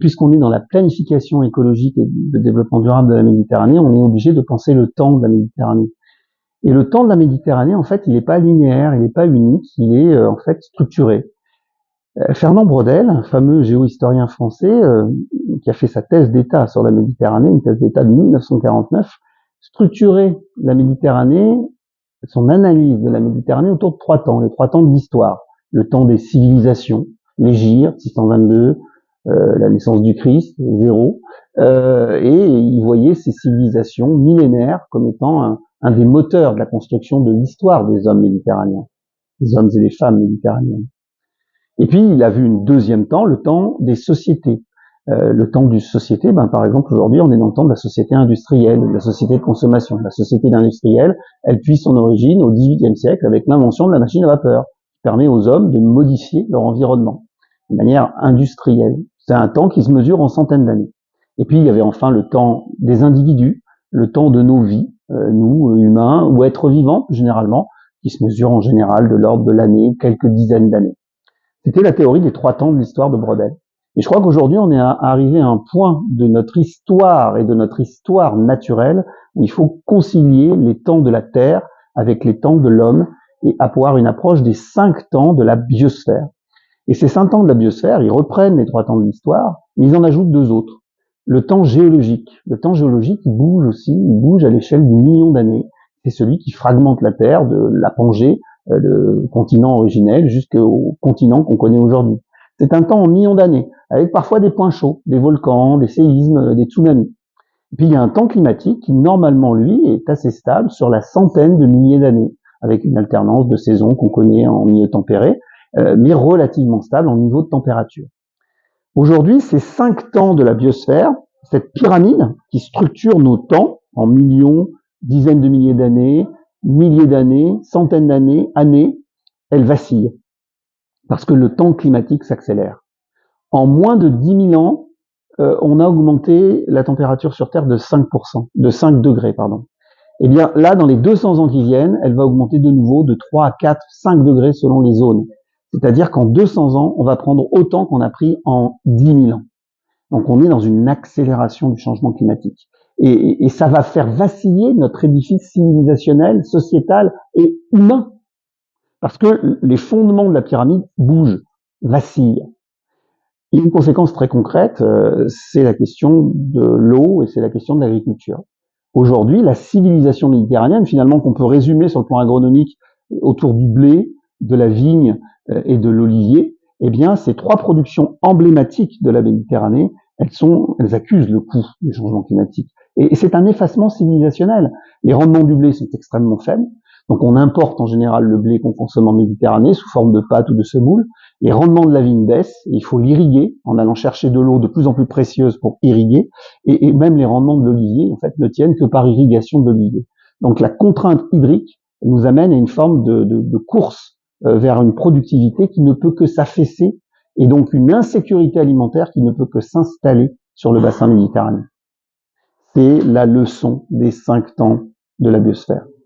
puisqu'on est dans la planification écologique et de développement durable de la Méditerranée, on est obligé de penser le temps de la Méditerranée. Et le temps de la Méditerranée, en fait, il n'est pas linéaire, il n'est pas unique, il est en fait structuré. Fernand Braudel, un fameux géohistorien français qui a fait sa thèse d'État sur la Méditerranée, une thèse d'État de 1949, structurait la Méditerranée, son analyse de la Méditerranée autour de 3 temps, les 3 temps de l'histoire. Le temps des civilisations, l'Hégire, 622, la naissance du Christ, 0, et il voyait ces civilisations millénaires comme étant un des moteurs de la construction de l'histoire des hommes méditerranéens, des hommes et des femmes méditerranéennes. Et puis, il a vu une deuxième temps, le temps des sociétés. Le temps du société, par exemple, aujourd'hui, on est dans le temps de la société industrielle, de la société de consommation. La société industrielle, elle puise son origine au XVIIIe siècle avec l'invention de la machine à vapeur, qui permet aux hommes de modifier leur environnement de manière industrielle. C'est un temps qui se mesure en centaines d'années. Et puis, il y avait enfin le temps des individus, le temps de nos vies, nous, humains, ou êtres vivants, généralement, qui se mesure en général de l'ordre de l'année, quelques dizaines d'années. C'était la théorie des 3 temps de l'histoire de Braudel. Et je crois qu'aujourd'hui, on est arrivé à un point de notre histoire et de notre histoire naturelle où il faut concilier les temps de la Terre avec les temps de l'homme et avoir une approche des 5 temps de la biosphère. Et ces 5 temps de la biosphère, ils reprennent les 3 temps de l'histoire, mais ils en ajoutent 2 autres. Le temps géologique. Le temps géologique, il bouge aussi, il bouge à l'échelle du million d'années. C'est celui qui fragmente la Terre de la Pangée, le continent originel, jusqu'au continent qu'on connaît aujourd'hui. C'est un temps en millions d'années, avec parfois des points chauds, des volcans, des séismes, des tsunamis. Et puis il y a un temps climatique qui, normalement, lui, est assez stable sur la centaine de milliers d'années, avec une alternance de saisons qu'on connaît en milieu tempéré, mais relativement stable en niveau de température. Aujourd'hui, ces 5 temps de la biosphère, cette pyramide qui structure nos temps en millions, dizaines de milliers d'années, milliers d'années, centaines d'années, années, elle vacille. Parce que le temps climatique s'accélère. En moins de 10 000 ans, on a augmenté la température sur Terre de 5%, de 5 degrés, pardon. Eh bien, là, dans les 200 ans qui viennent, elle va augmenter de nouveau de 3 à 4, 5 degrés selon les zones. C'est-à-dire qu'en 200 ans, on va prendre autant qu'on a pris en 10 000 ans. Donc, on est dans une accélération du changement climatique. Et ça va faire vaciller notre édifice civilisationnel, sociétal et humain. Parce que les fondements de la pyramide bougent, vacillent. Et une conséquence très concrète, c'est la question de l'eau et c'est la question de l'agriculture. Aujourd'hui, la civilisation méditerranéenne, finalement, qu'on peut résumer sur le plan agronomique autour du blé, de la vigne et de l'olivier, eh bien, ces 3 productions emblématiques de la Méditerranée, elles accusent le coup du changement climatique. Et c'est un effacement civilisationnel. Les rendements du blé sont extrêmement faibles. Donc, on importe en général le blé qu'on consomme en Méditerranée sous forme de pâte ou de semoule. Les rendements de la vigne baissent et il faut l'irriguer en allant chercher de l'eau de plus en plus précieuse pour irriguer. Et même les rendements de l'olivier, en fait, ne tiennent que par irrigation de l'olivier. Donc, la contrainte hydrique nous amène à une forme de course vers une productivité qui ne peut que s'affaisser et donc une insécurité alimentaire qui ne peut que s'installer sur le bassin méditerranéen. C'est la leçon des 5 temps de la biosphère.